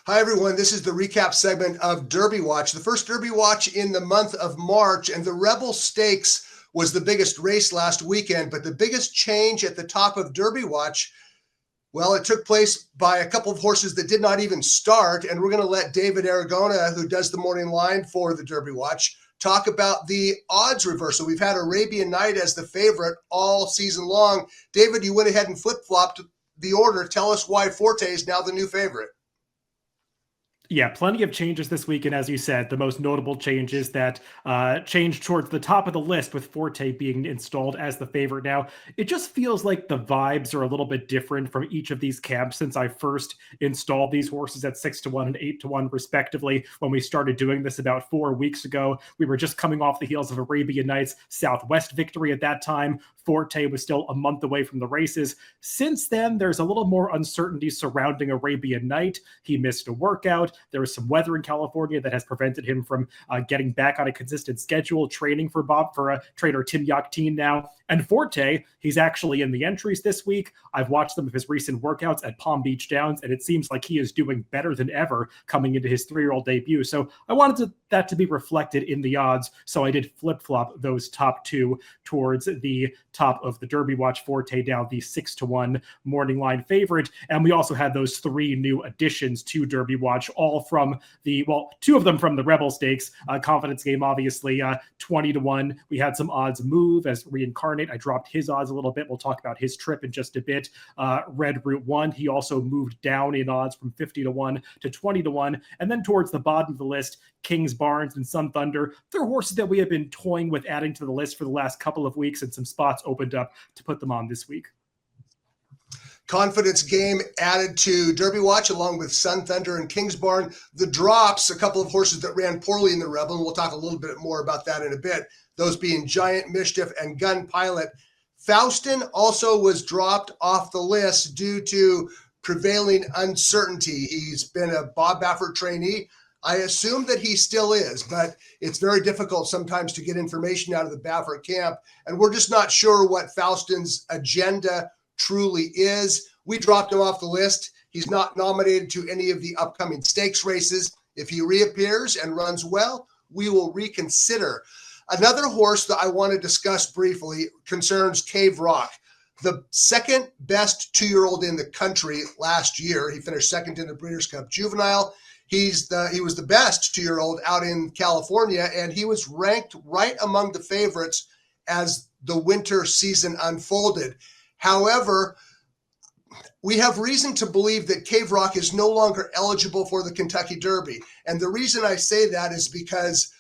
Hi, everyone. This is the recap segment of Derby Watch, the first Derby Watch in the month of March. And the Rebel Stakes was the biggest race last weekend. But the biggest change at the top of Derby Watch, well, it took place by a couple of horses that did not even start. And we're going to let David Aragona, who does the morning line for the Derby Watch, talk about the odds reversal. We've had Arabian Night as the favorite all season long. David, you went ahead and flip-flopped the order. Tell us why Forte is now the new favorite. Yeah, plenty of changes this week. And as you said, the most notable changes that changed towards the top of the list with Forte being installed as the favorite now. It just feels like the vibes are a little bit different from each of these camps since I first installed these horses at 6-1 and 8-1 respectively. When we started doing this about 4 weeks ago, we were just coming off the heels of Arabian Night's Southwest victory at that time. Forte was still a month away from the races. Since then, there's a little more uncertainty surrounding Arabian Night. He missed a workout. There was some weather in California that has prevented him from getting back on a consistent schedule, training for trainer Tim Yakteen now. And Forte, he's actually in the entries this week. I've watched some of his recent workouts at Palm Beach Downs, and it seems like he is doing better than ever coming into his 3-year-old debut. So I wanted that to be reflected in the odds. So I did flip-flop those top two towards the top of the Derby Watch. Forte down the 6-1 morning line favorite. And we also had those 3 new additions to Derby Watch, all from the, well, 2 of them from the Rebel Stakes. Confidence Game, obviously, 20-1. We had some odds move as Reincarnate. I dropped his odds a little bit. We'll talk about his trip in just a bit. Red Route 1, he also moved down in odds from 50-1 to 20-1. And then towards the bottom of the list, Kings Barnes and Sun Thunder. They're horses that we have been toying with adding to the list for the last couple of weeks, and some spots opened up to put them on this week. Confidence Game added to Derby Watch along with Sun Thunder and Kingsbarn. The drops, a couple of horses that ran poorly in the Rebel, and we'll talk a little bit more about that in a bit, those being Giant Mischief and Gun Pilot. Faustin also was dropped off the list due to prevailing uncertainty. He's been a Bob Baffert trainee. I assume that he still is, but it's very difficult sometimes to get information out of the Baffert camp, and we're just not sure what Faustin's agenda truly is. We dropped him off the list. He's not nominated to any of the upcoming stakes races. If he reappears and runs well, we will reconsider. Another horse that I want to discuss briefly concerns Cave Rock, the second best 2-year-old in the country last year. He finished second in the Breeders' Cup Juvenile. He was the best 2-year-old out in California, and he was ranked right among the favorites as the winter season unfolded. However, we have reason to believe that Cave Rock is no longer eligible for the Kentucky Derby. And the reason I say that is because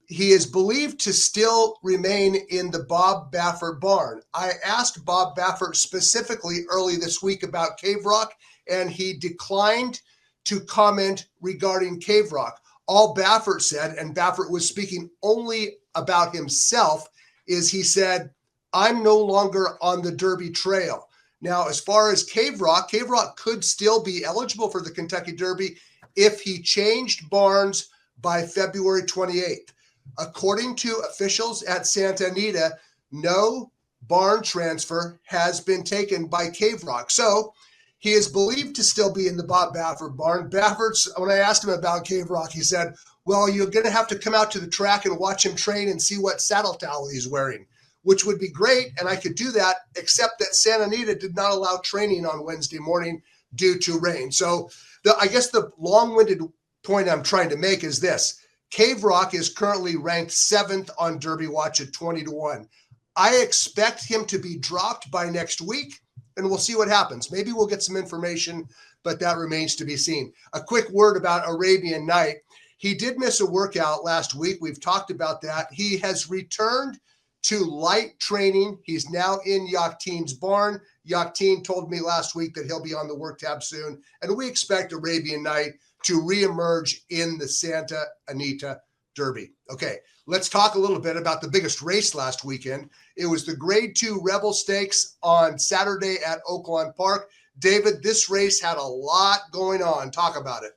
he is believed to still remain in the Bob Baffert barn. I asked Bob Baffert specifically early this week about Cave Rock, and he declined to comment regarding Cave Rock. All Baffert said, and Baffert was speaking only about himself, is he said, I'm no longer on the Derby trail. Now, as far as Cave Rock could still be eligible for the Kentucky Derby if he changed barns by February 28th. According to officials at Santa Anita, no barn transfer has been taken by Cave Rock. So he is believed to still be in the Bob Baffert barn. When I asked him about Cave Rock, he said, well, you're going to have to come out to the track and watch him train and see what saddle towel he's wearing, which would be great, and I could do that, except that Santa Anita did not allow training on Wednesday morning due to rain. So I guess the long-winded point I'm trying to make is this. Cave Rock is currently ranked 7th on Derby Watch at 20-1. I expect him to be dropped by next week, and we'll see what happens. Maybe we'll get some information, but that remains to be seen. A quick word about Arabian Night. He did miss a workout last week. We've talked about that. He has returned to light training. He's now in Yakteen's barn. Yakteen told me last week that he'll be on the work tab soon, and we expect Arabian Night to reemerge in the Santa Anita Derby. Okay, let's talk a little bit about the biggest race last weekend. It was the Grade 2 Rebel Stakes on Saturday at Oaklawn Park. David, this race had a lot going on. Talk about it.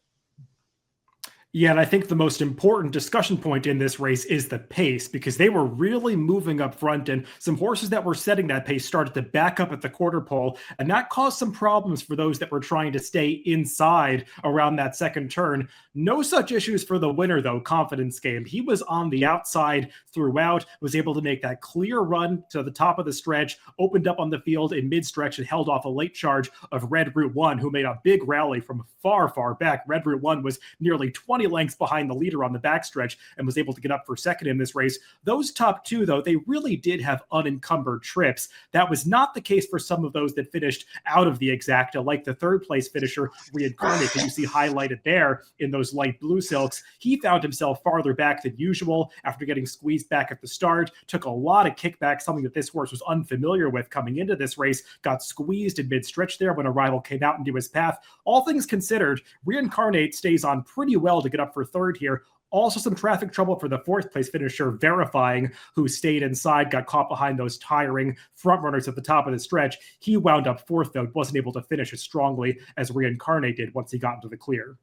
Yeah, and I think the most important discussion point in this race is the pace because they were really moving up front, and some horses that were setting that pace started to back up at the quarter pole, and that caused some problems for those that were trying to stay inside around that second turn. No such issues for the winner, though, Confidence Game. He was on the outside throughout, was able to make that clear run to the top of the stretch, opened up on the field in mid-stretch, and held off a late charge of Red Route 1, who made a big rally from far, far back. Red Route 1 was nearly 20 lengths behind the leader on the backstretch and was able to get up for second in this race. Those top two, though, they really did have unencumbered trips. That was not the case for some of those that finished out of the exacta, like the third place finisher, Reincarnate, that you see highlighted there in those light blue silks. He found himself farther back than usual after getting squeezed back at the start, took a lot of kickback, something that this horse was unfamiliar with coming into this race, got squeezed in mid-stretch there when a rival came out into his path. All things considered, Reincarnate stays on pretty well to get up for third here. Also some traffic trouble for the fourth place finisher, Verifying, who stayed inside, got caught behind those tiring front runners at the top of the stretch. He wound up fourth, though, wasn't able to finish as strongly as Reincarnate did once he got into the clear.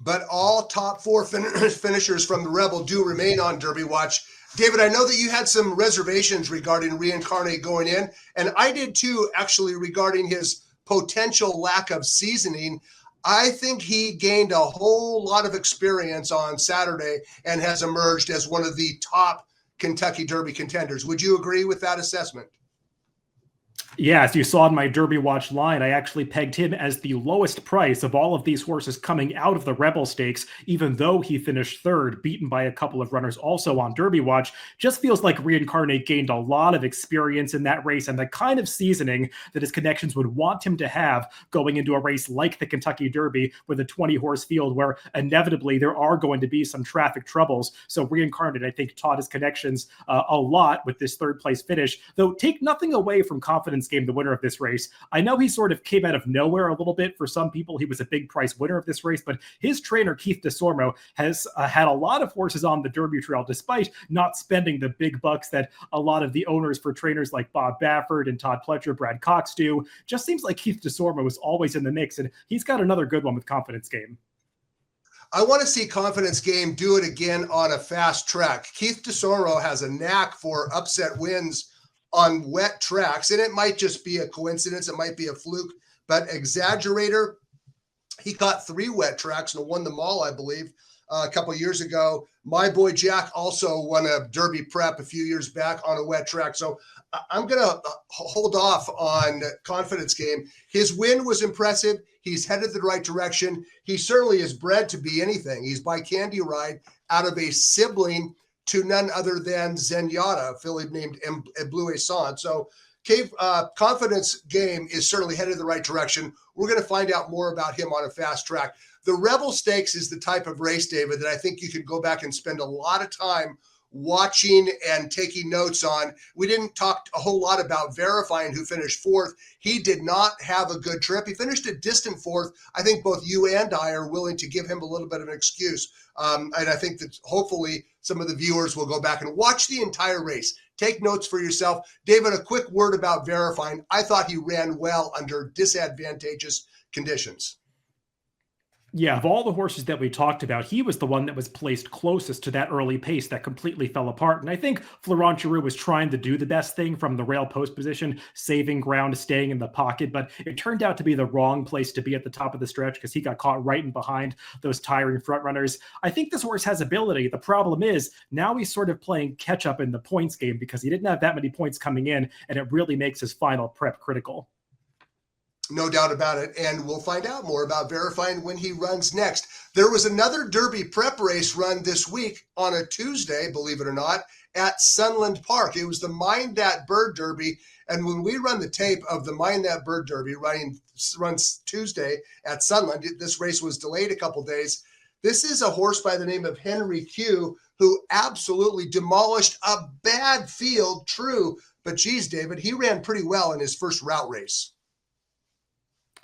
But all top four finishers from the Rebel do remain on Derby Watch. David, I know that you had some reservations regarding Reincarnate going in, and I did too, actually, regarding his potential lack of seasoning. I think he gained a whole lot of experience on Saturday and has emerged as one of the top Kentucky Derby contenders. Would you agree with that assessment? Yeah, as you saw in my Derby Watch line, I actually pegged him as the lowest price of all of these horses coming out of the Rebel Stakes, even though he finished third, beaten by a couple of runners also on Derby Watch. Just feels like Reincarnate gained a lot of experience in that race and the kind of seasoning that his connections would want him to have going into a race like the Kentucky Derby with a 20-horse field where inevitably there are going to be some traffic troubles. So Reincarnate, I think, taught his connections a lot with this third place finish, though take nothing away from Confidence Game, the winner of this race. I know he sort of came out of nowhere a little bit for some people. He was a big price winner of this race, but his trainer, Keith DeSormo, has had a lot of horses on the Derby Trail, despite not spending the big bucks that a lot of the owners for trainers like Bob Baffert and Todd Pletcher, Brad Cox do. Just seems like Keith DeSormo is always in the mix, and he's got another good one with Confidence Game. I want to see Confidence Game do it again on a fast track. Keith DeSormo has a knack for upset wins on wet tracks, and it might just be a coincidence. It might be a fluke, but Exaggerator, he caught 3 wet tracks and won them all, I believe, a couple of years ago. My Boy Jack also won a Derby Prep a few years back on a wet track. So I'm going to hold off on Confidence Game. His win was impressive. He's headed the right direction. He certainly is bred to be anything. He's by Candy Ride out of a sibling to none other than Zenyatta, a filly named Blue Essence. So Confidence Game is certainly headed in the right direction. We're going to find out more about him on a fast track. The Rebel Stakes is the type of race, David, that I think you could go back and spend a lot of time watching and taking notes on. We didn't talk a whole lot about Verifying, who finished fourth. He did not have a good trip. He finished a distant fourth. I think both you and I are willing to give him a little bit of an excuse. And I think that hopefully some of the viewers will go back and watch the entire race. Take notes for yourself. David, a quick word about Verifying. I thought he ran well under disadvantageous conditions. Yeah, of all the horses that we talked about, he was the one that was placed closest to that early pace that completely fell apart. And I think Florent Geroux was trying to do the best thing from the rail post position, saving ground, staying in the pocket, but it turned out to be the wrong place to be at the top of the stretch because he got caught right in behind those tiring front runners. I think this horse has ability. The problem is now he's sort of playing catch up in the points game because he didn't have that many points coming in, and it really makes his final prep critical. No doubt about it. And we'll find out more about Verifying when he runs next. There was another Derby prep race run this week on a Tuesday, believe it or not, at Sunland Park. It was the Mind That Bird Derby. And when we run the tape of the Mind That Bird Derby runs Tuesday at Sunland, this race was delayed a couple days. This is a horse by the name of Henry Q, who absolutely demolished a bad field, true. But geez, David, he ran pretty well in his first route race.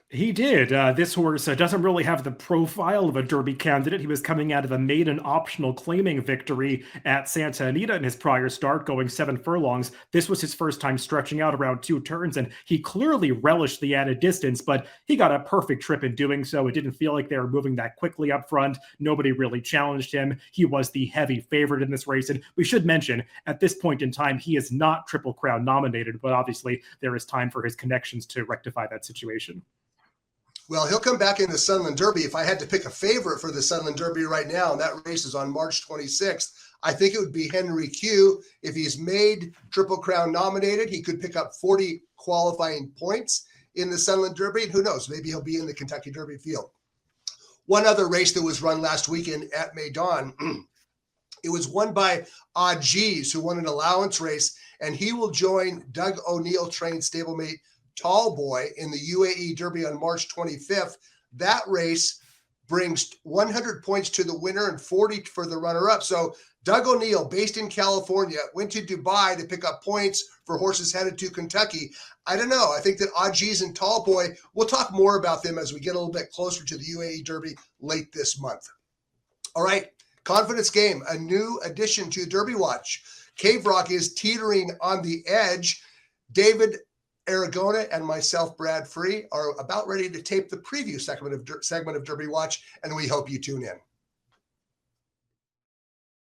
He did. This horse doesn't really have the profile of a Derby candidate. He was coming out of a maiden optional claiming victory at Santa Anita in his prior start, going 7 furlongs. This was his first time stretching out around 2 turns, and he clearly relished the added distance, but he got a perfect trip in doing so. It didn't feel like they were moving that quickly up front. Nobody really challenged him. He was the heavy favorite in this race, and we should mention, at this point in time, he is not Triple Crown nominated, but obviously there is time for his connections to rectify that situation. Well, he'll come back in the Sunland Derby. If I had to pick a favorite for the Sunland Derby right now, and that race is on March 26th, I think it would be Henry Q. If he's made Triple Crown nominated, he could pick up 40 qualifying points in the Sunland Derby. And who knows, maybe he'll be in the Kentucky Derby field. One other race that was run last weekend at Maidan, it was won by Ajis, who won an allowance race, and he will join Doug O'Neill trained stablemate Tall Boy in the UAE Derby on March 25th. That race brings 100 points to the winner and 40 for the runner-up. So Doug O'Neill, based in California, went to Dubai to pick up points for horses headed to Kentucky. I don't know. I think that Ajis and Tall Boy, we'll talk more about them as we get a little bit closer to the UAE Derby late this month. All right, Confidence Game, a new addition to Derby Watch. Cave Rock is teetering on the edge. David Aragona and myself, Brad Free, are about ready to tape the preview segment of Derby Watch, and we hope you tune in.